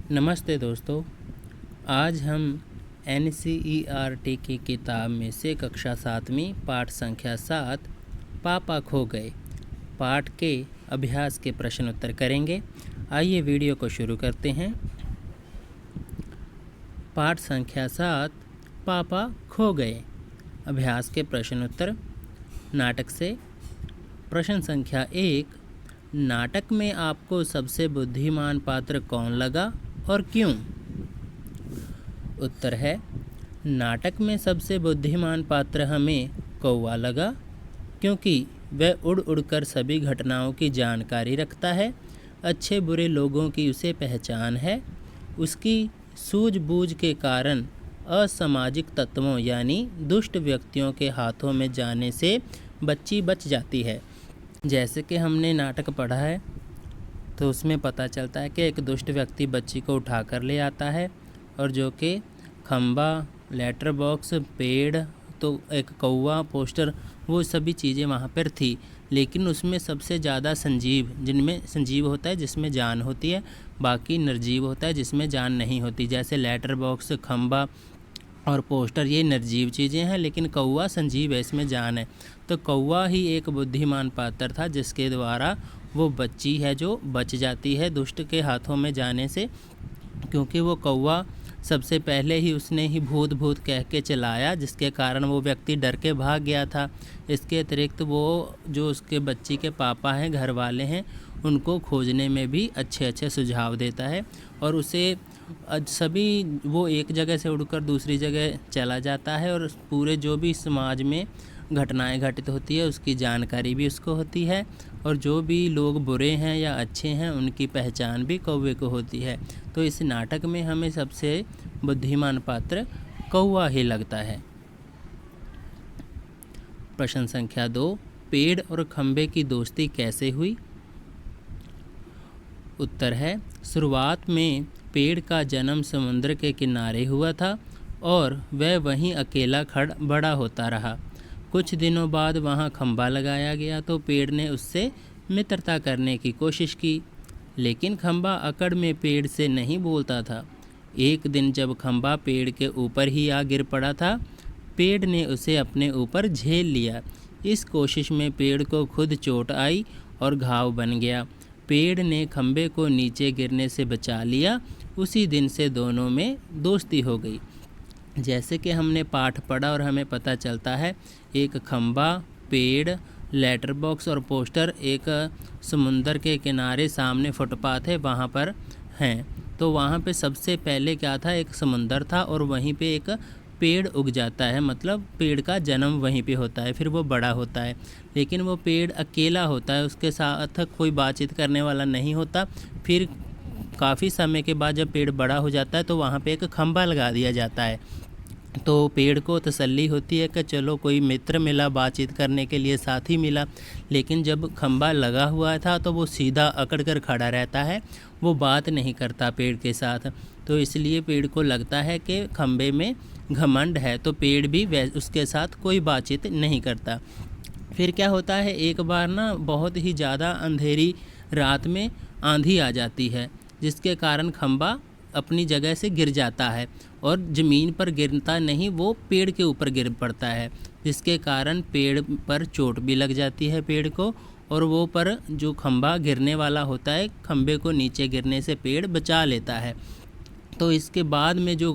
नमस्ते दोस्तों। आज हम NCERT की किताब में से कक्षा 7वीं पाठ संख्या 7 पापा खो गए पाठ के अभ्यास के प्रश्न उत्तर करेंगे। आइए वीडियो को शुरू करते हैं। पाठ संख्या 7 पापा खो गए। अभ्यास के प्रश्न उत्तर नाटक से। प्रश्न संख्या 1, नाटक में आपको सबसे बुद्धिमान पात्र कौन लगा और क्यों? उत्तर है, नाटक में सबसे बुद्धिमान पात्र हमें कौवा लगा, क्योंकि वह उड़ उड़कर सभी घटनाओं की जानकारी रखता है। अच्छे बुरे लोगों की उसे पहचान है। उसकी सूझबूझ के कारण असामाजिक तत्वों यानी दुष्ट व्यक्तियों के हाथों में जाने से बच्ची बच जाती है। जैसे कि हमने नाटक पढ़ा है तो उसमें पता चलता है कि एक दुष्ट व्यक्ति बच्ची को उठा कर ले आता है और जो कि खंबा, लेटर बॉक्स, पेड़, तो एक कौवा, पोस्टर, वो सभी चीज़ें वहाँ पर थी। लेकिन उसमें सबसे ज़्यादा संजीव, जिनमें संजीव होता है जिसमें जान होती है, बाकी निर्जीव होता है जिसमें जान नहीं होती। जैसे लेटर बॉक्स, खंबा और पोस्टर ये निर्जीव चीज़ें हैं, लेकिन कौवा संजीव है, इसमें जान है। तो कौवा ही एक बुद्धिमान पात्र था जिसके द्वारा वो बच्ची है जो बच जाती है दुष्ट के हाथों में जाने से, क्योंकि वो कौवा सबसे पहले ही उसने ही भूत भूत कह के चलाया, जिसके कारण वो व्यक्ति डर के भाग गया था। इसके अतिरिक्त वो जो उसके बच्ची के पापा हैं, घर वाले हैं, उनको खोजने में भी अच्छे अच्छे सुझाव देता है और उसे सभी वो एक जगह से उड़कर दूसरी जगह चला जाता है और पूरे जो भी समाज में घटनाएं घटित होती है उसकी जानकारी भी उसको होती है और जो भी लोग बुरे हैं या अच्छे हैं उनकी पहचान भी कौवे को होती है। तो इस नाटक में हमें सबसे बुद्धिमान पात्र कौवा ही लगता है। प्रश्न संख्या 2, पेड़ और खंबे की दोस्ती कैसे हुई? उत्तर है, शुरुआत में पेड़ का जन्म समुद्र के किनारे हुआ था और वह वहीं अकेला बड़ा होता रहा। कुछ दिनों बाद वहां खंबा लगाया गया तो पेड़ ने उससे मित्रता करने की कोशिश की, लेकिन खंबा अकड़ में पेड़ से नहीं बोलता था। एक दिन जब खंबा पेड़ के ऊपर ही आ गिर पड़ा था, पेड़ ने उसे अपने ऊपर झेल लिया। इस कोशिश में पेड़ को खुद चोट आई और घाव बन गया। पेड़ ने खंबे को नीचे गिरने से बचा लिया। उसी दिन से दोनों में दोस्ती हो गई। जैसे कि हमने पाठ पढ़ा और हमें पता चलता है, एक खंबा, पेड़, लेटर बॉक्स और पोस्टर एक समुंदर के किनारे सामने फुटपाथ है वहाँ पर हैं। तो वहाँ पे सबसे पहले क्या था, एक समुंदर था और वहीं पे एक पेड़ उग जाता है, मतलब पेड़ का जन्म वहीं पे होता है, फिर वो बड़ा होता है। लेकिन वो पेड़ अकेला होता है, उसके साथ कोई बातचीत करने वाला नहीं होता। फिर काफ़ी समय के बाद जब पेड़ बड़ा हो जाता है तो वहाँ पे एक खंबा लगा दिया जाता है। तो पेड़ को तसल्ली होती है कि चलो कोई मित्र मिला, बातचीत करने के लिए साथी मिला। लेकिन जब खंबा लगा हुआ था तो वो सीधा अकड़ कर खड़ा रहता है, वो बात नहीं करता पेड़ के साथ। तो इसलिए पेड़ को लगता है कि खंबे में घमंड है, तो पेड़ भी उसके साथ कोई बातचीत नहीं करता। फिर क्या होता है, एक बार ना बहुत ही ज़्यादा अंधेरी रात में आंधी आ जाती है, जिसके कारण खंबा अपनी जगह से गिर जाता है और ज़मीन पर गिरता नहीं, वो पेड़ के ऊपर गिर पड़ता है, जिसके कारण पेड़ पर चोट भी लग जाती है पेड़ को, और वो पर जो खंबा गिरने वाला होता है, खंबे को नीचे गिरने से पेड़ बचा लेता है। तो इसके बाद में जो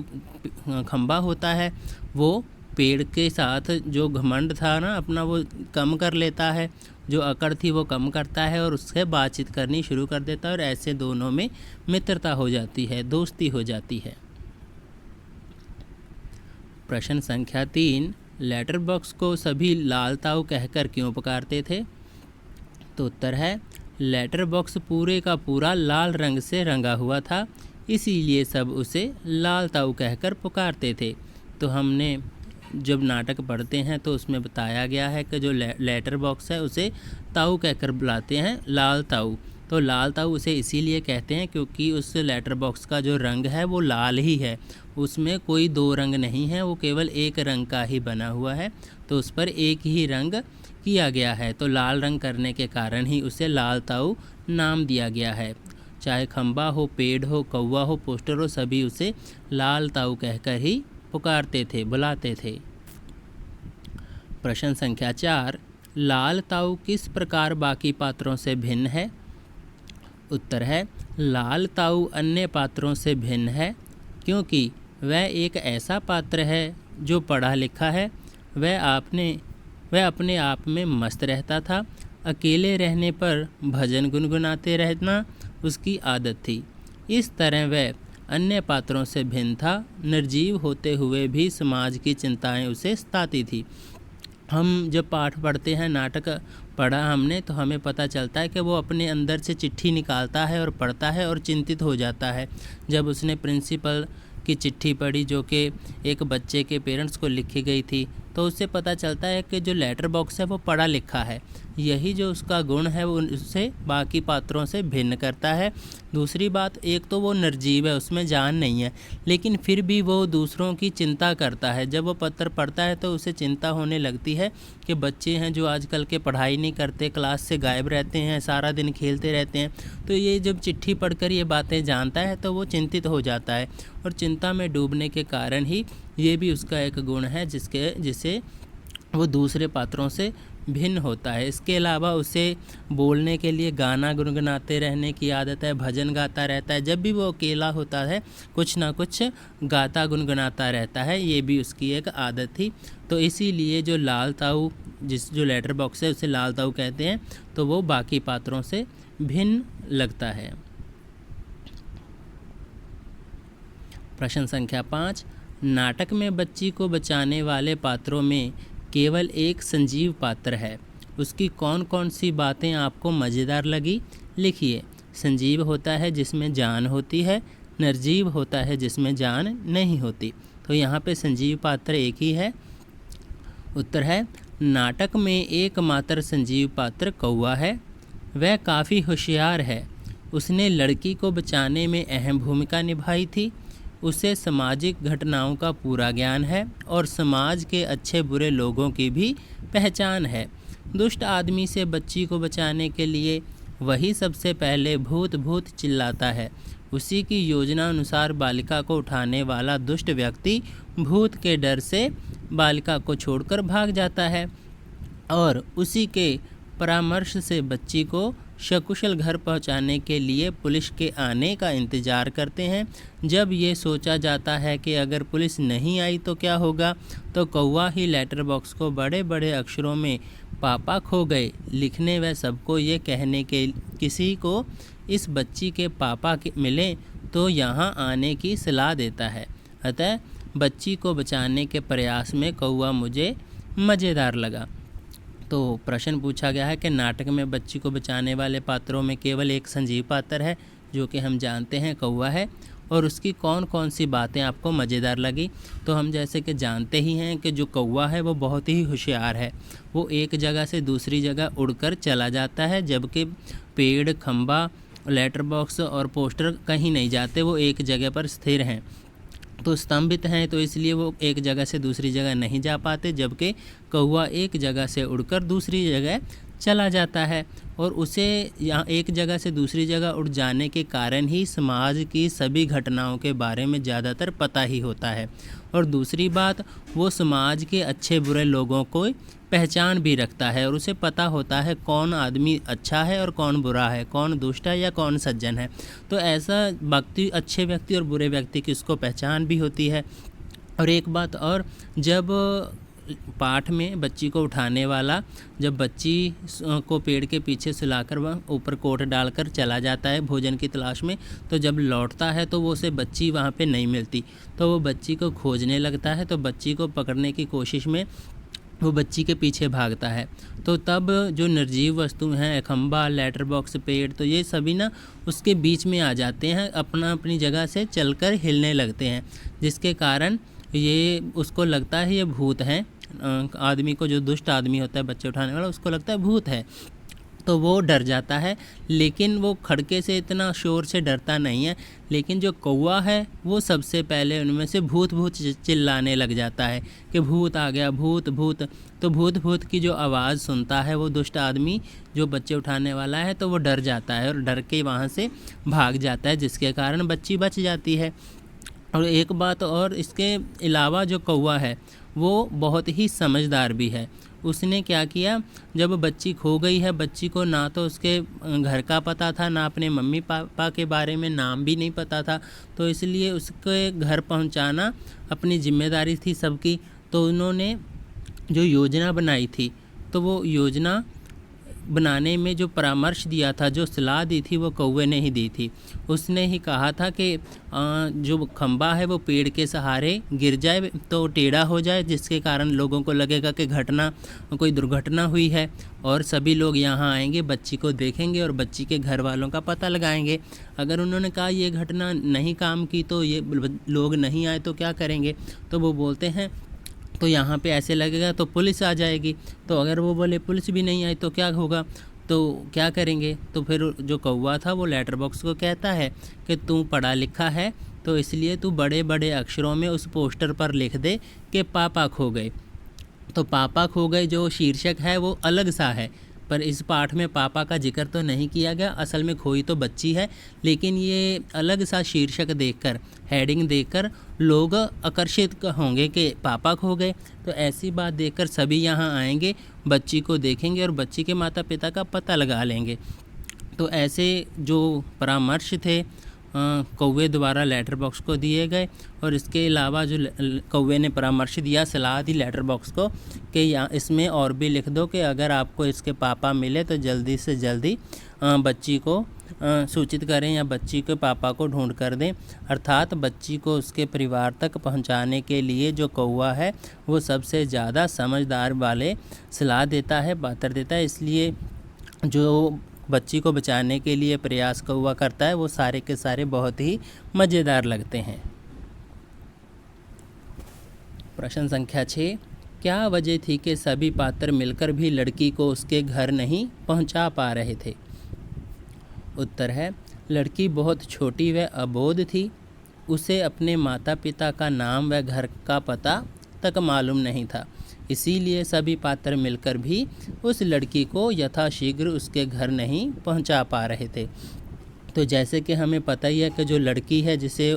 खंबा होता है वो पेड़ के साथ जो घमंड था ना अपना, वो कम कर लेता है, जो अकड़ थी वो कम करता है और उससे बातचीत करनी शुरू कर देता है और ऐसे दोनों में मित्रता हो जाती है, दोस्ती हो जाती है। प्रश्न संख्या 3, लेटर बॉक्स को सभी लाल ताऊ कहकर क्यों पुकारते थे? तो उत्तर है, लेटर बॉक्स पूरे का पूरा लाल रंग से रंगा हुआ था, इसीलिए सब उसे लाल ताऊ कहकर पुकारते थे। तो हमने जब नाटक पढ़ते हैं तो उसमें बताया गया है कि जो लेटर बॉक्स है उसे ताऊ कहकर बुलाते हैं, लाल ताऊ। तो लाल ताऊ उसे इसीलिए कहते हैं क्योंकि उस लेटर बॉक्स का जो रंग है वो लाल ही है, उसमें कोई दो रंग नहीं है, वो केवल एक रंग का ही बना हुआ है, तो उस पर एक ही रंग किया गया है। तो लाल रंग करने के कारण ही उसे लाल ताऊ नाम दिया गया है। चाहे खंबा हो, पेड़ हो, कौवा हो, पोस्टर हो, सभी उसे लाल ताऊ कहकर ही पुकारते थे, बुलाते थे। प्रश्न संख्या 4, लाल ताऊ किस प्रकार बाकी पात्रों से भिन्न है? उत्तर है, लाल ताऊ अन्य पात्रों से भिन्न है क्योंकि वह एक ऐसा पात्र है जो पढ़ा लिखा है। वह अपने आप में मस्त रहता था। अकेले रहने पर भजन गुनगुनाते रहना उसकी आदत थी। इस तरह वह अन्य पात्रों से भिन्न था। निर्जीव होते हुए भी समाज की चिंताएं उसे सताती थी। हम जब पाठ पढ़ते हैं, नाटक पढ़ा हमने, तो हमें पता चलता है कि वो अपने अंदर से चिट्ठी निकालता है और पढ़ता है और चिंतित हो जाता है। जब उसने प्रिंसिपल की चिट्ठी पढ़ी जो कि एक बच्चे के पेरेंट्स को लिखी गई थी, तो उससे पता चलता है कि जो लेटर बॉक्स है वो पढ़ा लिखा है। यही जो उसका गुण है वो उससे बाकी पात्रों से भिन्न करता है। दूसरी बात, एक तो वो निर्जीव है, उसमें जान नहीं है, लेकिन फिर भी वो दूसरों की चिंता करता है। जब वो पत्र पढ़ता है तो उसे चिंता होने लगती है कि बच्चे हैं जो आजकल के पढ़ाई नहीं करते, क्लास से गायब रहते हैं, सारा दिन खेलते रहते हैं। तो ये जब चिट्ठी पढ़कर ये बातें जानता है तो वो चिंतित हो जाता है, और चिंता में डूबने के कारण ही ये भी उसका एक गुण है जिसे वो दूसरे पात्रों से भिन्न होता है। इसके अलावा उसे बोलने के लिए गाना गुनगुनाते रहने की आदत है, भजन गाता रहता है। जब भी वो अकेला होता है कुछ ना कुछ गाता गुनगुनाता रहता है, ये भी उसकी एक आदत थी। तो इसीलिए जो लाल ताऊ, जो लेटर बॉक्स है उसे लाल ताऊ कहते हैं, तो वो बाकी पात्रों से भिन्न लगता है। प्रश्न संख्या 5, नाटक में बच्ची को बचाने वाले पात्रों में केवल एक संजीव पात्र है। उसकी कौन कौन सी बातें आपको मज़ेदार लगी? लिखिए। संजीव होता है जिसमें जान होती है, निर्जीव होता है जिसमें जान नहीं होती। तो यहाँ पे संजीव पात्र एक ही है। उत्तर है, नाटक में एकमात्र संजीव पात्र कौवा है। वह काफ़ी होशियार है। उसने लड़की को बचाने में अहम भूमिका निभाई थी। उसे सामाजिक घटनाओं का पूरा ज्ञान है और समाज के अच्छे बुरे लोगों की भी पहचान है। दुष्ट आदमी से बच्ची को बचाने के लिए वही सबसे पहले भूत भूत चिल्लाता है। उसी की योजना अनुसार बालिका को उठाने वाला दुष्ट व्यक्ति भूत के डर से बालिका को छोड़कर भाग जाता है और उसी के परामर्श से बच्ची को सकुशल घर पहुंचाने के लिए पुलिस के आने का इंतज़ार करते हैं। जब ये सोचा जाता है कि अगर पुलिस नहीं आई तो क्या होगा, तो कौवा ही लेटर बॉक्स को बड़े बड़े अक्षरों में पापा खो गए लिखने व सबको ये कहने के किसी को इस बच्ची के पापा मिले तो यहाँ आने की सलाह देता है। अतः बच्ची को बचाने के प्रयास में कौवा मुझे मज़ेदार लगा। तो प्रश्न पूछा गया है कि नाटक में बच्ची को बचाने वाले पात्रों में केवल एक संजीव पात्र है, जो कि हम जानते हैं कौवा है, और उसकी कौन कौन सी बातें आपको मज़ेदार लगी। तो हम जैसे कि जानते ही हैं कि जो कौवा है वो बहुत ही होशियार है। वो एक जगह से दूसरी जगह उड़कर चला जाता है, जबकि पेड़, खंबा, लेटर बॉक्स और पोस्टर कहीं नहीं जाते, वो एक जगह पर स्थिर हैं। तो स्तंभित हैं, तो इसलिए वो एक जगह से दूसरी जगह नहीं जा पाते, जबकि कौवा एक जगह से उड़कर दूसरी जगह चला जाता है। और उसे यहाँ एक जगह से दूसरी जगह उड़ जाने के कारण ही समाज की सभी घटनाओं के बारे में ज़्यादातर पता ही होता है। और दूसरी बात, वो समाज के अच्छे बुरे लोगों को पहचान भी रखता है और उसे पता होता है कौन आदमी अच्छा है और कौन बुरा है, कौन दुष्ट है या कौन सज्जन है। तो ऐसा व्यक्ति, अच्छे व्यक्ति और बुरे व्यक्ति की उसको पहचान भी होती है। और एक बात और, जब पाठ में बच्ची को उठाने वाला जब बच्ची को पेड़ के पीछे सुलाकर वह ऊपर कोट डालकर चला जाता है भोजन की तलाश में, तो जब लौटता है तो वो उसे बच्ची वहाँ पे नहीं मिलती, तो वो बच्ची को खोजने लगता है। तो बच्ची को पकड़ने की कोशिश में वो बच्ची के पीछे भागता है। तो तब जो निर्जीव वस्तु हैं, खंबा, लेटर बॉक्स, पेड़, तो ये सभी ना उसके बीच में आ जाते हैं, अपनी जगह से चलकर हिलने लगते हैं, जिसके कारण ये उसको लगता है ये भूत हैं। आदमी को, जो दुष्ट आदमी होता है बच्चे उठाने वाला, उसको लगता है भूत है। तो वो डर जाता है, लेकिन वो खड़के से इतना शोर से डरता नहीं है। लेकिन जो कौवा है वो सबसे पहले उनमें से भूत भूत चिल्लाने लग जाता है कि भूत आ गया, भूत भूत। तो भूत भूत की जो आवाज़ सुनता है वो दुष्ट आदमी जो बच्चे उठाने वाला है, तो वो डर जाता है और डर के वहाँ से भाग जाता है, जिसके कारण बच्ची बच जाती है। और एक बात और, इसके अलावा जो कौवा है वो बहुत ही समझदार भी है। उसने क्या किया, जब बच्ची खो गई है, बच्ची को ना तो उसके घर का पता था, ना अपने मम्मी पापा के बारे में नाम भी नहीं पता था, तो इसलिए उसके घर पहुंचाना अपनी जिम्मेदारी थी सबकी। तो उन्होंने जो योजना बनाई थी, तो वो योजना बनाने में जो परामर्श दिया था, जो सलाह दी थी, वो कौवे ने ही दी थी। उसने ही कहा था कि जो खंबा है वो पेड़ के सहारे गिर जाए तो टेढ़ा हो जाए, जिसके कारण लोगों को लगेगा कि कोई दुर्घटना हुई है, और सभी लोग यहाँ आएंगे, बच्ची को देखेंगे और बच्ची के घर वालों का पता लगाएंगे। अगर उन्होंने कहा ये घटना नहीं काम की तो ये लोग नहीं आए तो क्या करेंगे, तो वो बोलते हैं तो यहाँ पे ऐसे लगेगा तो पुलिस आ जाएगी। तो अगर वो बोले पुलिस भी नहीं आई तो क्या होगा, तो क्या करेंगे। तो फिर जो कौवा था वो लेटर बॉक्स को कहता है कि तू पढ़ा लिखा है, तो इसलिए तू बड़े बड़े अक्षरों में उस पोस्टर पर लिख दे कि पापा खो गए। तो पापा खो गए जो शीर्षक है वो अलग सा है, पर इस पाठ में पापा का जिक्र तो नहीं किया गया। असल में खोई तो बच्ची है, लेकिन ये अलग सा शीर्षक देखकर, हेडिंग देखकर लोग आकर्षित होंगे कि पापा खो गए। तो ऐसी बात देखकर सभी यहाँ आएंगे, बच्ची को देखेंगे और बच्ची के माता पिता का पता लगा लेंगे। तो ऐसे जो परामर्श थे कौवे द्वारा लेटर बॉक्स को दिए गए। और इसके अलावा जो कौवे ने परामर्श दिया, सलाह दी लेटर बॉक्स को कि यहाँ इसमें और भी लिख दो कि अगर आपको इसके पापा मिले तो जल्दी से जल्दी बच्ची को सूचित करें या बच्ची के पापा को ढूंढ कर दें। अर्थात बच्ची को उसके परिवार तक पहुंचाने के लिए जो कौवा है वो सबसे ज़्यादा समझदार वाले सलाह देता है, बातर देता है। इसलिए जो बच्ची को बचाने के लिए प्रयास कौवा करता है वो सारे के सारे बहुत ही मज़ेदार लगते हैं। प्रश्न संख्या 6, क्या वजह थी कि सभी पात्र मिलकर भी लड़की को उसके घर नहीं पहुंचा पा रहे थे। उत्तर है, लड़की बहुत छोटी व अबोध थी। उसे अपने माता पिता का नाम व घर का पता तक मालूम नहीं था, इसीलिए सभी पात्र मिलकर भी उस लड़की को यथाशीघ्र उसके घर नहीं पहुंचा पा रहे थे। तो जैसे कि हमें पता ही है कि जो लड़की है जिसे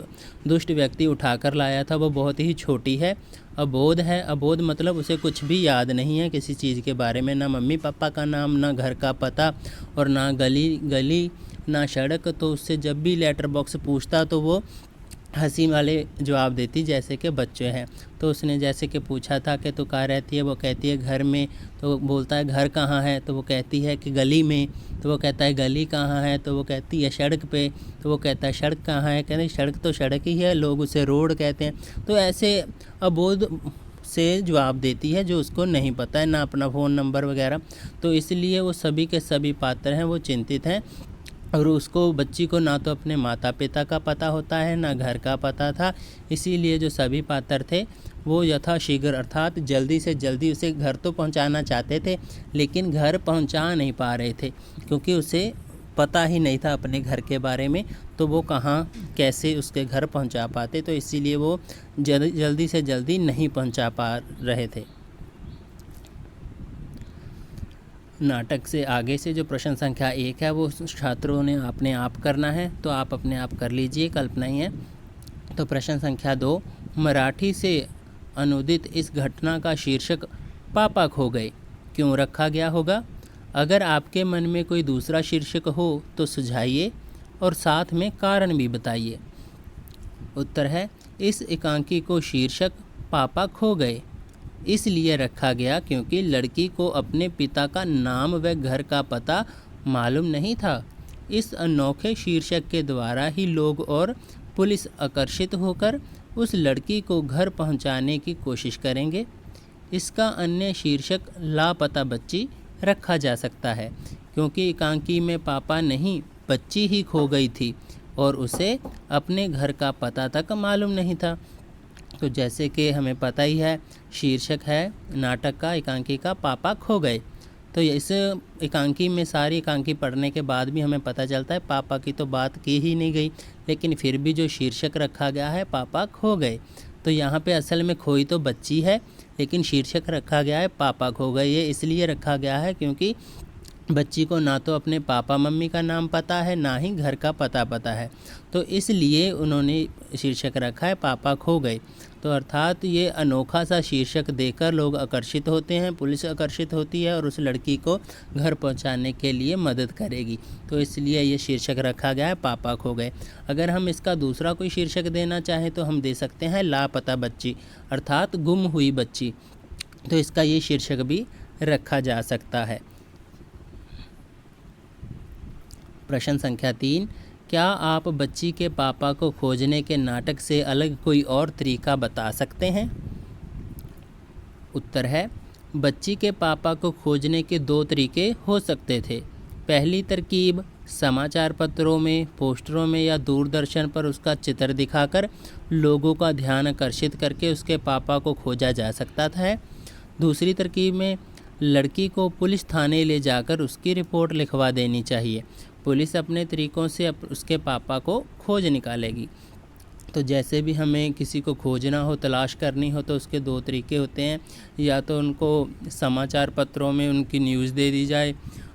दुष्ट व्यक्ति उठाकर लाया था वो बहुत ही छोटी है, अबोध है। अबोध मतलब उसे कुछ भी याद नहीं है किसी चीज़ के बारे में, ना मम्मी पापा का नाम, ना घर का पता, और ना गली ना सड़क। तो उससे जब भी लेटर बॉक्स पूछता तो वो हंसी वाले जवाब देती जैसे कि बच्चे हैं। तो उसने जैसे कि पूछा था कि तू कहाँ रहती है, वो कहती है घर में। तो बोलता है घर कहाँ है, तो वो कहती है कि गली में। तो वो कहता है गली कहाँ है, तो वो कहती है सड़क पे। तो वो कहता है सड़क कहाँ है, कहते सड़क तो सड़क ही है, लोग उसे रोड कहते हैं। तो ऐसे अबोध से जवाब देती है जो उसको नहीं पता है, ना अपना फ़ोन नंबर वगैरह। तो इसलिए वो सभी के सभी पात्र हैं वो चिंतित हैं, और उसको बच्ची को ना तो अपने माता पिता का पता होता है ना घर का पता था। इसीलिए जो सभी पात्र थे वो यथाशीघ्र अर्थात जल्दी से जल्दी उसे घर तो पहुंचाना चाहते थे, लेकिन घर पहुंचा नहीं पा रहे थे क्योंकि उसे पता ही नहीं था अपने घर के बारे में। तो वो कहाँ कैसे उसके घर पहुंचा पाते, तो इसीलिए वो जल्दी से जल्दी नहीं पहुंचा पा रहे थे। नाटक से आगे से जो प्रश्न संख्या 1 है वो छात्रों ने अपने आप करना है, तो आप अपने आप कर लीजिए, कल्पना ही है। तो प्रश्न संख्या 2, मराठी से अनुदित इस घटना का शीर्षक पापा खो गए क्यों रखा गया होगा। अगर आपके मन में कोई दूसरा शीर्षक हो तो सुझाइए और साथ में कारण भी बताइए। उत्तर है, इस एकांकी को शीर्षक पापा खो गए इसलिए रखा गया क्योंकि लड़की को अपने पिता का नाम व घर का पता मालूम नहीं था। इस अनोखे शीर्षक के द्वारा ही लोग और पुलिस आकर्षित होकर उस लड़की को घर पहुंचाने की कोशिश करेंगे। इसका अन्य शीर्षक लापता बच्ची रखा जा सकता है क्योंकि एकांकी में पापा नहीं बच्ची ही खो गई थी और उसे अपने घर का पता तक मालूम नहीं था। तो जैसे कि हमें पता ही है शीर्षक है नाटक का एकांकी का पापा खो गए, तो इस एकांकी में सारी एकांकी पढ़ने के बाद भी हमें पता चलता है पापा की तो बात की ही नहीं गई, लेकिन फिर भी जो शीर्षक रखा गया है पापा खो गए। तो यहाँ पे असल में खोई तो बच्ची है, लेकिन शीर्षक रखा गया है पापा खो गए। ये इसलिए रखा गया है क्योंकि बच्ची को ना तो अपने पापा मम्मी का नाम पता है, ना ही घर का पता है, तो इसलिए उन्होंने शीर्षक रखा है पापा खो गए। तो अर्थात ये अनोखा सा शीर्षक देकर लोग आकर्षित होते हैं, पुलिस आकर्षित होती है और उस लड़की को घर पहुंचाने के लिए मदद करेगी। तो इसलिए ये शीर्षक रखा गया है पापा खो गए। अगर हम इसका दूसरा कोई शीर्षक देना चाहें तो हम दे सकते हैं लापता बच्ची, अर्थात गुम हुई बच्ची। तो इसका ये शीर्षक भी रखा जा सकता है। प्रश्न संख्या 3, क्या आप बच्ची के पापा को खोजने के नाटक से अलग कोई और तरीका बता सकते हैं? उत्तर है, बच्ची के पापा को खोजने के 2 तरीके हो सकते थे। पहली तरकीब, समाचार पत्रों में, पोस्टरों में या दूरदर्शन पर उसका चित्र दिखाकर लोगों का ध्यान आकर्षित करके उसके पापा को खोजा जा सकता था। दूसरी तरकीब में लड़की को पुलिस थाने ले जाकर उसकी रिपोर्ट लिखवा देनी चाहिए। पुलिस अपने तरीक़ों से उसके पापा को खोज निकालेगी। तो जैसे भी हमें किसी को खोजना हो, तलाश करनी हो, तो उसके 2 तरीके होते हैं। या तो उनको समाचार पत्रों में उनकी न्यूज़ दे दी जाए,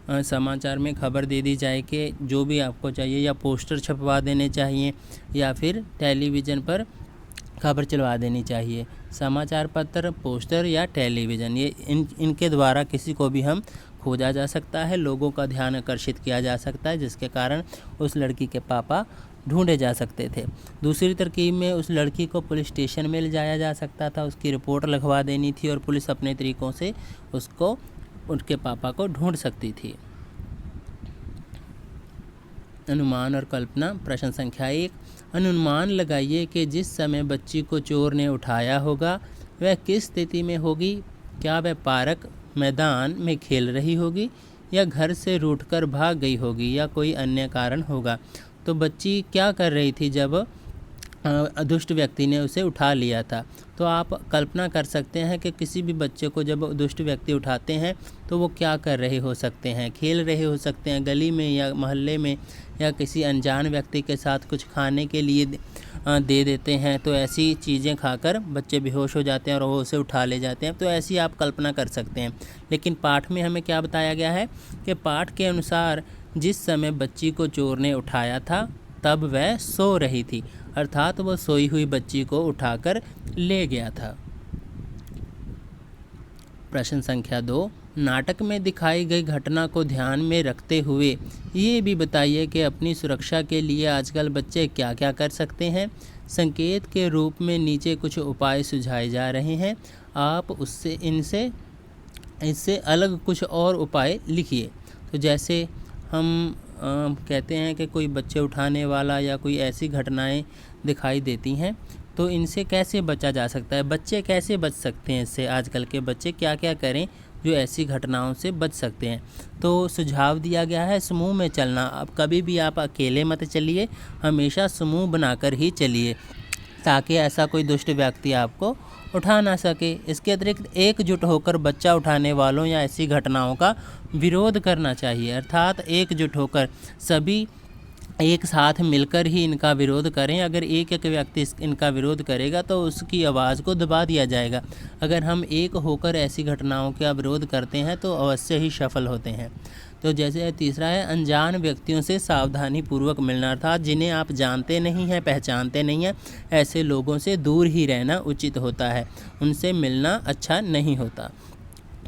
समाचार में खबर दे दी जाए कि जो भी आपको चाहिए, या पोस्टर छपवा देने चाहिए, या फिर टेलीविज़न पर खबर चलवा देनी चाहिए। समाचार पत्र, पोस्टर या टेलीविज़न, ये इनके द्वारा किसी को भी हम खोजा जा सकता है, लोगों का ध्यान आकर्षित किया जा सकता है, जिसके कारण उस लड़की के पापा ढूंढे जा सकते थे। दूसरी तरकीब में उस लड़की को पुलिस स्टेशन में ले जाया जा सकता था, उसकी रिपोर्ट लिखवा देनी थी और पुलिस अपने तरीक़ों से उसको, उनके पापा को ढूंढ सकती थी। अनुमान और कल्पना। प्रश्न संख्या 1, अनुमान लगाइए कि जिस समय बच्ची को चोर ने उठाया होगा वह किस स्थिति में होगी। क्या वह पार्क मैदान में खेल रही होगी, या घर से रूठकर भाग गई होगी, या कोई अन्य कारण होगा। तो बच्ची क्या कर रही थी जब दुष्ट व्यक्ति ने उसे उठा लिया था। तो आप कल्पना कर सकते हैं कि किसी भी बच्चे को जब दुष्ट व्यक्ति उठाते हैं तो वो क्या कर रहे हो सकते हैं। खेल रहे हो सकते हैं गली में या मोहल्ले में, या किसी अनजान व्यक्ति के साथ कुछ खाने के लिए दे देते हैं। तो ऐसी चीज़ें खाकर बच्चे बेहोश हो जाते हैं और वो उसे उठा ले जाते हैं। तो ऐसी आप कल्पना कर सकते हैं। लेकिन पाठ में हमें क्या बताया गया है कि पाठ के अनुसार जिस समय बच्ची को चोर ने उठाया था तब वह सो रही थी, अर्थात वो सोई हुई बच्ची को उठाकर ले गया था। प्रश्न संख्या 2, नाटक में दिखाई गई घटना को ध्यान में रखते हुए ये भी बताइए कि अपनी सुरक्षा के लिए आजकल बच्चे क्या क्या कर सकते हैं। संकेत के रूप में नीचे कुछ उपाय सुझाए जा रहे हैं, आप इससे अलग कुछ और उपाय लिखिए। तो जैसे हम कहते हैं कि कोई बच्चे उठाने वाला या कोई ऐसी घटनाएं दिखाई देती हैं, तो इनसे कैसे बचा जा सकता है, बच्चे कैसे बच सकते हैं इससे, आजकल के बच्चे क्या क्या करें जो ऐसी घटनाओं से बच सकते हैं। तो सुझाव दिया गया है समूह में चलना। अब कभी भी आप अकेले मत चलिए, हमेशा समूह बनाकर ही चलिए ताकि ऐसा कोई दुष्ट व्यक्ति आपको उठा ना सके। इसके अतिरिक्त एकजुट होकर बच्चा उठाने वालों या ऐसी घटनाओं का विरोध करना चाहिए, अर्थात एकजुट होकर सभी एक साथ मिलकर ही इनका विरोध करें। अगर एक व्यक्ति इनका विरोध करेगा तो उसकी आवाज़ को दबा दिया जाएगा। अगर हम एक होकर ऐसी घटनाओं का विरोध करते हैं तो अवश्य ही सफल होते हैं। तो जैसे तीसरा है, अनजान व्यक्तियों से सावधानी पूर्वक मिलना, अर्थात जिन्हें आप जानते नहीं हैं, पहचानते नहीं हैं, ऐसे लोगों से दूर ही रहना उचित होता है, उनसे मिलना अच्छा नहीं होता।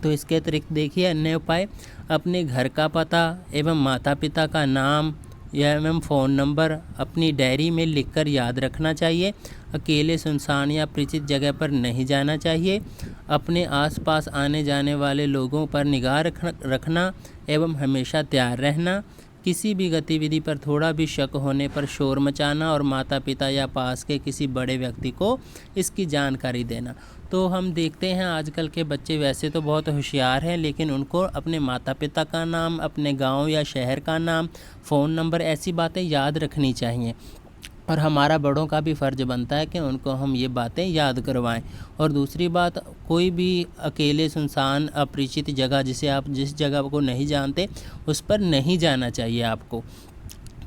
तो इसके अतिरिक्त देखिए अन्य उपाय, अपने घर का पता एवं माता पिता का नाम या एवं फ़ोन नंबर अपनी डायरी में लिखकर याद रखना चाहिए। अकेले सुनसान या परिचित जगह पर नहीं जाना चाहिए। अपने आसपास आने जाने वाले लोगों पर निगाह रखना एवं हमेशा तैयार रहना। किसी भी गतिविधि पर थोड़ा भी शक होने पर शोर मचाना और माता पिता या पास के किसी बड़े व्यक्ति को इसकी जानकारी देना। तो हम देखते हैं आजकल के बच्चे वैसे तो बहुत होशियार हैं, लेकिन उनको अपने माता पिता का नाम, अपने गांव या शहर का नाम, फ़ोन नंबर, ऐसी बातें याद रखनी चाहिए। और हमारा बड़ों का भी फ़र्ज़ बनता है कि उनको हम ये बातें याद करवाएं। और दूसरी बात, कोई भी अकेले सुनसान अपरिचित जगह, जिस जगह को नहीं जानते, उस पर नहीं जाना चाहिए आपको।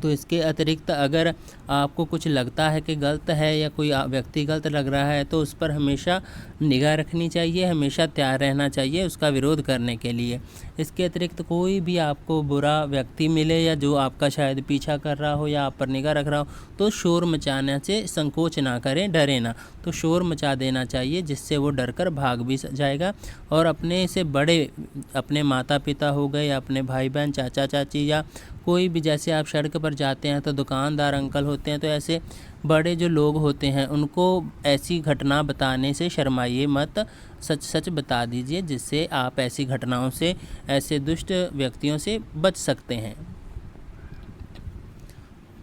तो इसके अतिरिक्त अगर आपको कुछ लगता है कि गलत है या कोई व्यक्ति गलत लग रहा है, तो उस पर हमेशा निगाह रखनी चाहिए, हमेशा तैयार रहना चाहिए उसका विरोध करने के लिए। इसके अतिरिक्त कोई भी आपको बुरा व्यक्ति मिले या जो आपका शायद पीछा कर रहा हो या आप पर निगाह रख रहा हो, तो शोर मचाने से संकोच ना करें, डरे ना, तो शोर मचा देना चाहिए, जिससे वो डर कर भाग भी जाएगा। और अपने से बड़े, अपने माता पिता हो गए या अपने भाई बहन, चाचा चाची, या कोई भी, जैसे आप सड़क पर जाते हैं तो दुकानदार अंकल होते हैं, तो ऐसे बड़े जो लोग होते हैं उनको ऐसी घटना बताने से शर्माइए मत, सच सच बता दीजिए, जिससे आप ऐसी घटनाओं से, ऐसे दुष्ट व्यक्तियों से बच सकते हैं।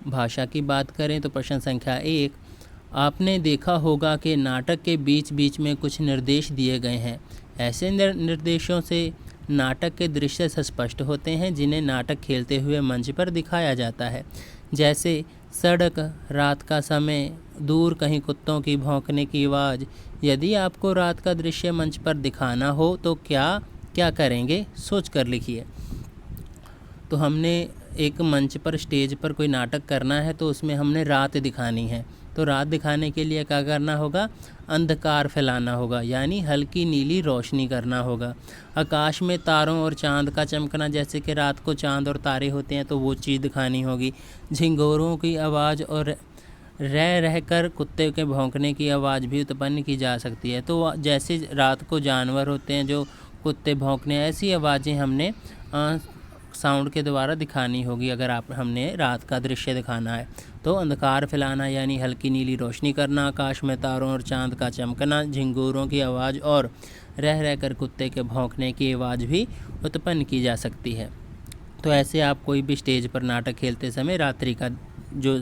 भाषा की बात करें तो प्रश्न संख्या 1, आपने देखा होगा कि नाटक के बीच बीच में कुछ निर्देश दिए गए हैं। ऐसे निर्देशों से नाटक के दृश्य स्पष्ट होते हैं, जिन्हें नाटक खेलते हुए मंच पर दिखाया जाता है। जैसे सड़क, रात का समय, दूर कहीं कुत्तों की भौंकने की आवाज़। यदि आपको रात का दृश्य मंच पर दिखाना हो तो क्या क्या करेंगे, सोच कर लिखिए। तो हमने एक मंच पर, स्टेज पर कोई नाटक करना है, तो उसमें हमने रात दिखानी है। तो रात दिखाने के लिए क्या करना होगा, अंधकार फैलाना होगा, यानी हल्की नीली रोशनी करना होगा। आकाश में तारों और चांद का चमकना, जैसे कि रात को चांद और तारे होते हैं, तो वो चीज़ दिखानी होगी। झिंगोरों की आवाज़ और रह कर कुत्ते के भौंकने की आवाज़ भी उत्पन्न की जा सकती है। तो जैसे रात को जानवर होते हैं जो कुत्ते भौंकने, ऐसी आवाज़ें हमने साउंड के द्वारा दिखानी होगी। अगर हमने रात का दृश्य दिखाना है तो अंधकार फैलाना, यानी हल्की नीली रोशनी करना, आकाश में तारों और चांद का चमकना, झिंगोरों की आवाज़ और रह कर कुत्ते के भौंकने की आवाज़ भी उत्पन्न की जा सकती है। तो ऐसे आप कोई भी स्टेज पर नाटक खेलते समय रात्रि का जो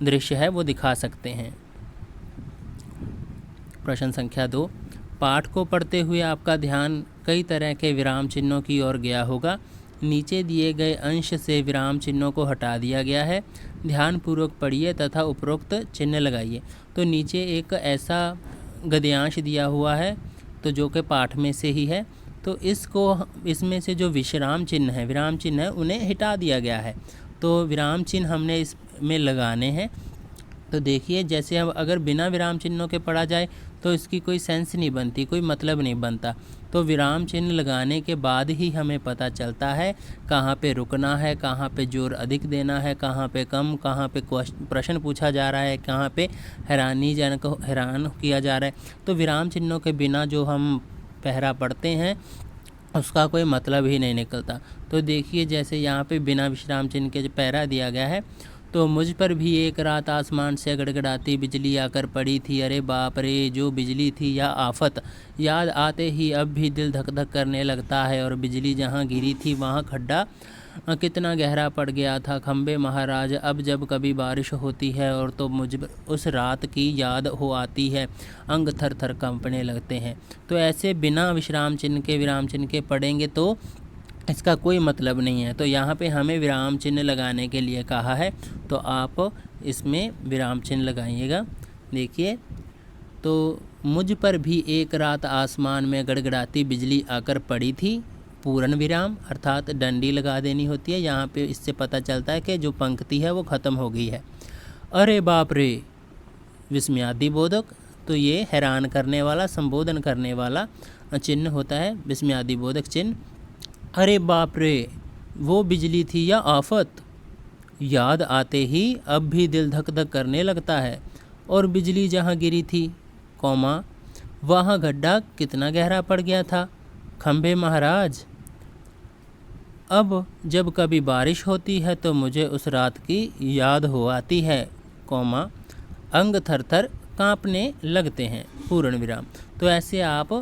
दृश्य है वो दिखा सकते हैं। प्रश्न संख्या 2, पाठ को पढ़ते हुए आपका ध्यान कई तरह के विराम चिन्हों की ओर गया होगा। नीचे दिए गए अंश से विराम चिन्हों को हटा दिया गया है। ध्यानपूर्वक पढ़िए तथा उपरोक्त चिन्ह लगाइए। तो नीचे एक ऐसा गद्यांश दिया हुआ है, तो जो कि पाठ में से ही है, तो इसमें से जो विराम चिन्ह है उन्हें हटा दिया गया है। तो विराम चिन्ह हमने इसमें लगाने हैं। तो देखिए, जैसे अब अगर बिना विराम चिन्हों के पढ़ा जाए तो इसकी कोई सेंस नहीं बनती, कोई मतलब नहीं बनता। तो विराम चिन्ह लगाने के बाद ही हमें पता चलता है कहाँ पे रुकना है, कहाँ पे जोर अधिक देना है, कहाँ पे कम, कहाँ पे प्रश्न पूछा जा रहा है, कहाँ पे हैरान किया जा रहा है। तो विराम चिन्हों के बिना जो हम पहरा पढ़ते हैं उसका कोई मतलब ही नहीं निकलता। तो देखिए, जैसे यहाँ पे बिना विश्राम चिन्ह के जो पहरा दिया गया है, तो मुझ पर भी एक रात आसमान से गड़गड़ाती बिजली आकर पड़ी थी। अरे बाप रे, जो बिजली थी या आफत, याद आते ही अब भी दिल धक धक करने लगता है। और बिजली जहाँ गिरी थी वहाँ खड्डा कितना गहरा पड़ गया था। खंबे महाराज, अब जब कभी बारिश होती है और तो मुझ उस रात की याद हो आती है, अंग थर थर कांपने लगते हैं। तो ऐसे बिना विराम चिन्ह के पढ़ेंगे तो इसका कोई मतलब नहीं है। तो यहाँ पे हमें विराम चिन्ह लगाने के लिए कहा है, तो आप इसमें विराम चिन्ह लगाइएगा। देखिए, तो मुझ पर भी एक रात आसमान में गड़गड़ाती बिजली आकर पड़ी थी, पूर्ण विराम, अर्थात डंडी लगा देनी होती है यहाँ पे। इससे पता चलता है कि जो पंक्ति है वो ख़त्म हो गई है। अरे बाप रे, विस्मयादिबोधक, तो ये हैरान करने वाला, संबोधन करने वाला चिन्ह होता है, विस्मयादिबोधक चिन्ह। अरे बाप रे, वो बिजली थी या आफत, याद आते ही अब भी दिल धक धक करने लगता है। और बिजली जहाँ गिरी थी, कौमा, वहाँ गड्ढा कितना गहरा पड़ गया था। खंबे महाराज, अब जब कभी बारिश होती है तो मुझे उस रात की याद हो आती है, कौमा, अंग थर थर काँपने लगते हैं, पूर्ण विराम। तो ऐसे आप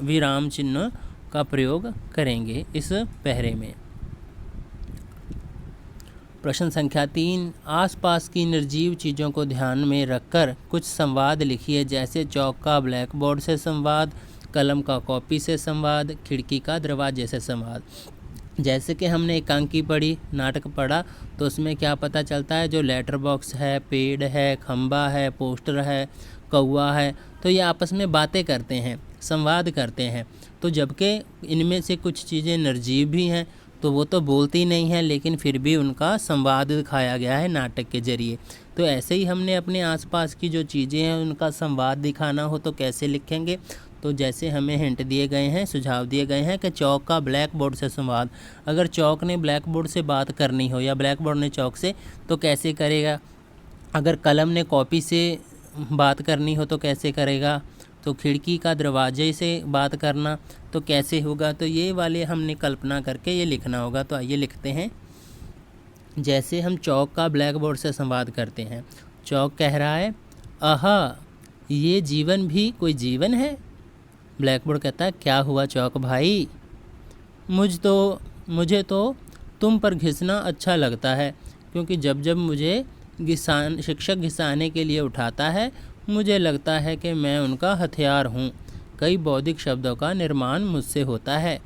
विराम चिन्ह का प्रयोग करेंगे इस पहरे में। प्रश्न संख्या 3, आसपास की निर्जीव चीज़ों को ध्यान में रखकर कुछ संवाद लिखिए। जैसे चौक का ब्लैक बोर्ड से संवाद, कलम का कॉपी से संवाद, खिड़की का दरवाजे से संवाद। जैसे कि हमने एकांकी पढ़ी, नाटक पढ़ा, तो उसमें क्या पता चलता है, जो लेटर बॉक्स है, पेड़ है, खंबा है, पोस्टर है, कौवा है, तो ये आपस में बातें करते हैं, संवाद करते हैं। तो जबकि इनमें से कुछ चीज़ें निर्जीव भी हैं, तो वो तो बोलती नहीं हैं, लेकिन फिर भी उनका संवाद दिखाया गया है नाटक के जरिए। तो ऐसे ही हमने अपने आसपास की जो चीज़ें हैं उनका संवाद दिखाना हो तो कैसे लिखेंगे। तो जैसे हमें हिंट दिए गए हैं, सुझाव दिए गए हैं कि चौक का ब्लैक बोर्ड से संवाद। अगर चौक ने ब्लैक बोर्ड से बात करनी हो या ब्लैक बोर्ड ने चौक से, तो कैसे करेगा। अगर कलम ने कॉपी से बात करनी हो तो कैसे करेगा। तो खिड़की का दरवाजे से बात करना तो कैसे होगा। तो ये वाले हमने कल्पना करके ये लिखना होगा। तो आइए लिखते हैं। जैसे हम चौक का ब्लैक बोर्ड से संवाद करते हैं। चौक कह रहा है, आहा, ये जीवन भी कोई जीवन है। ब्लैक बोर्ड कहता है, क्या हुआ चौक भाई। मुझे तो तुम पर घिसना अच्छा लगता है, क्योंकि जब जब मुझे शिक्षक घिसाने के लिए उठाता है, मुझे लगता है कि मैं उनका हथियार हूँ। कई बौद्धिक शब्दों का निर्माण मुझसे होता है।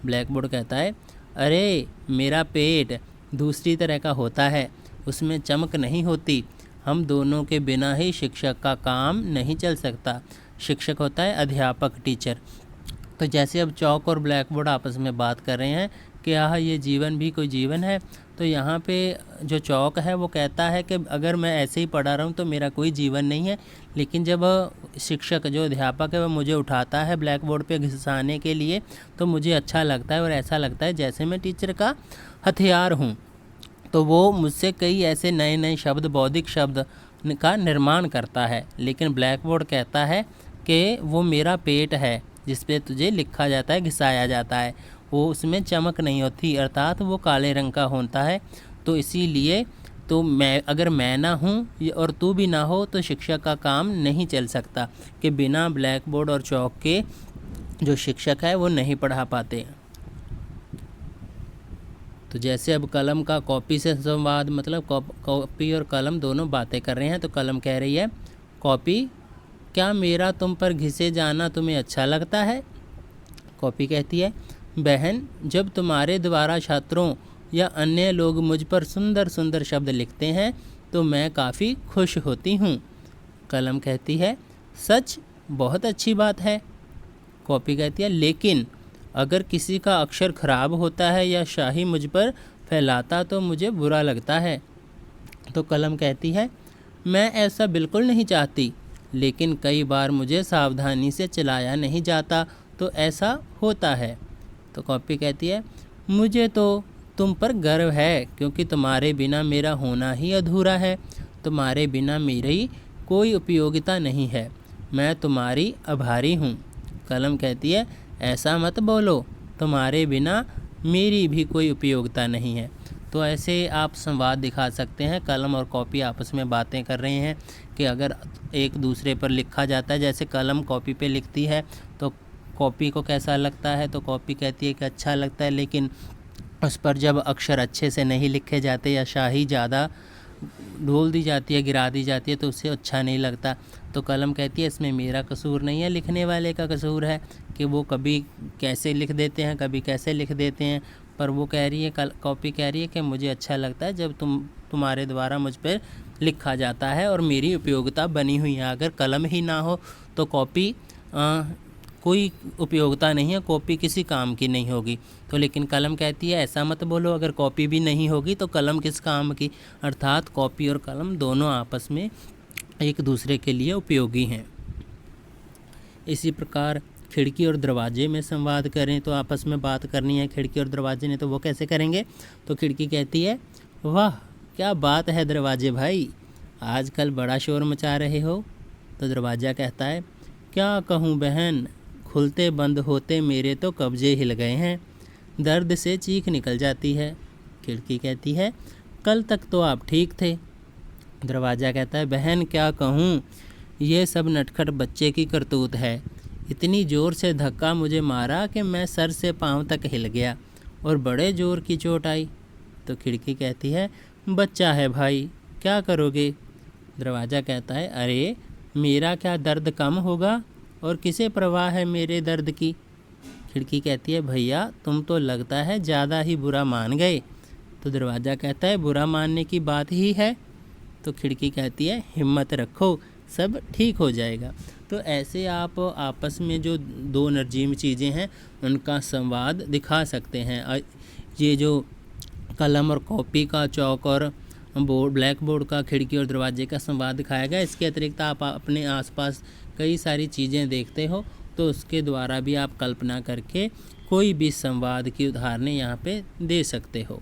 ब्लैक बोर्ड कहता है, अरे मेरा पेट दूसरी तरह का होता है, उसमें चमक नहीं होती। हम दोनों के बिना ही शिक्षक का काम नहीं चल सकता। शिक्षक होता है अध्यापक, टीचर। तो जैसे अब चौक और ब्लैक बोर्ड आपस में बात कर रहे हैं कि आह, ये जीवन भी कोई जीवन है। तो यहाँ पे जो चौक है वो कहता है कि अगर मैं ऐसे ही पढ़ा रहा हूँ तो मेरा कोई जीवन नहीं है। लेकिन जब शिक्षक, जो अध्यापक है, वो मुझे उठाता है ब्लैक बोर्ड पे घिसाने के लिए, तो मुझे अच्छा लगता है और ऐसा लगता है जैसे मैं टीचर का हथियार हूँ। तो वो मुझसे कई ऐसे नए नए शब्द, बौद्धिक शब्द का निर्माण करता है। लेकिन ब्लैक बोर्ड कहता है कि वो मेरा पेट है जिस पे तुझे लिखा जाता है, घिसाया जाता है, वो उसमें चमक नहीं होती, अर्थात वो काले रंग का होता है। तो इसीलिए तो अगर मैं ना हूँ और तू भी ना हो तो शिक्षक का काम नहीं चल सकता, कि बिना ब्लैक बोर्ड और चौक के जो शिक्षक है वो नहीं पढ़ा पाते। तो जैसे अब कलम का कॉपी से संवाद, मतलब कॉपी और कलम दोनों बातें कर रहे हैं। तो कलम कह रही है, कॉपी, क्या मेरा तुम पर घिसे जाना तुम्हें अच्छा लगता है। कॉपी कहती है, बहन, जब तुम्हारे द्वारा छात्रों या अन्य लोग मुझ पर सुंदर सुंदर शब्द लिखते हैं तो मैं काफ़ी खुश होती हूँ। कलम कहती है, सच, बहुत अच्छी बात है। कॉपी कहती है, लेकिन अगर किसी का अक्षर खराब होता है या शाही मुझ पर फैलाता तो मुझे बुरा लगता है। तो कलम कहती है, मैं ऐसा बिल्कुल नहीं चाहती, लेकिन कई बार मुझे सावधानी से चलाया नहीं जाता तो ऐसा होता है। तो कॉपी कहती है, मुझे तो तुम पर गर्व है, क्योंकि तुम्हारे बिना मेरा होना ही अधूरा है। तुम्हारे बिना मेरी कोई उपयोगिता नहीं है। मैं तुम्हारी आभारी हूँ। कलम कहती है, ऐसा मत बोलो, तुम्हारे बिना मेरी भी कोई उपयोगिता नहीं है। तो ऐसे आप संवाद दिखा सकते हैं। कलम और कॉपी आपस में बातें कर रहे हैं कि अगर एक दूसरे पर लिखा जाता है, जैसे कलम कॉपी पे लिखती है तो कॉपी को कैसा लगता है। तो कॉपी कहती है कि अच्छा लगता है, लेकिन उस पर जब अक्षर अच्छे से नहीं लिखे जाते या शाही ज़्यादा ढोल दी जाती है, गिरा दी जाती है, तो उससे अच्छा नहीं लगता। तो कलम कहती है, इसमें मेरा कसूर नहीं है, लिखने वाले का कसूर है कि वो कभी कैसे लिख देते हैं, कभी कैसे लिख देते हैं। पर वो कह रही है, कॉपी कह रही है कि मुझे अच्छा लगता है जब तुम्हारे द्वारा मुझ पर लिखा जाता है और मेरी उपयोगिता बनी हुई है। अगर कलम ही ना हो तो कॉपी कोई उपयोगिता नहीं है, कॉपी किसी काम की नहीं होगी। तो लेकिन कलम कहती है, ऐसा मत बोलो, अगर कॉपी भी नहीं होगी तो कलम किस काम की। अर्थात कॉपी और कलम दोनों आपस में एक दूसरे के लिए उपयोगी हैं। इसी प्रकार खिड़की और दरवाजे में संवाद करें तो आपस में बात करनी है खिड़की और दरवाजे ने, तो वो कैसे करेंगे। तो खिड़की कहती है, वाह, क्या बात है दरवाजे भाई, आजकल बड़ा शोर मचा रहे हो। तो दरवाज़ा कहता है, क्या कहूँ बहन, खुलते बंद होते मेरे तो कब्जे हिल गए हैं, दर्द से चीख निकल जाती है। खिड़की कहती है, कल तक तो आप ठीक थे। दरवाज़ा कहता है, बहन क्या कहूँ, ये सब नटखट बच्चे की करतूत है। इतनी ज़ोर से धक्का मुझे मारा कि मैं सर से पाँव तक हिल गया और बड़े ज़ोर की चोट आई। तो खिड़की कहती है, बच्चा है भाई, क्या करोगे। दरवाज़ा कहता है, अरे मेरा क्या दर्द कम होगा और किसे परवाह है मेरे दर्द की। खिड़की कहती है भैया तुम तो लगता है ज़्यादा ही बुरा मान गए। तो दरवाज़ा कहता है बुरा मानने की बात ही है। तो खिड़की कहती है हिम्मत रखो, सब ठीक हो जाएगा। तो ऐसे आप आपस में जो दो नरजीम चीज़ें हैं उनका संवाद दिखा सकते हैं। ये जो कलम और कॉपी का, चौक और बोर्ड, ब्लैक बोर्ड का, खिड़की और दरवाजे का संवाद दिखाया गया। इसके अतिरिक्त आप अपने आसपास कई सारी चीज़ें देखते हो तो उसके द्वारा भी आप कल्पना करके कोई भी संवाद की उदाहरणें यहाँ पे दे सकते हो।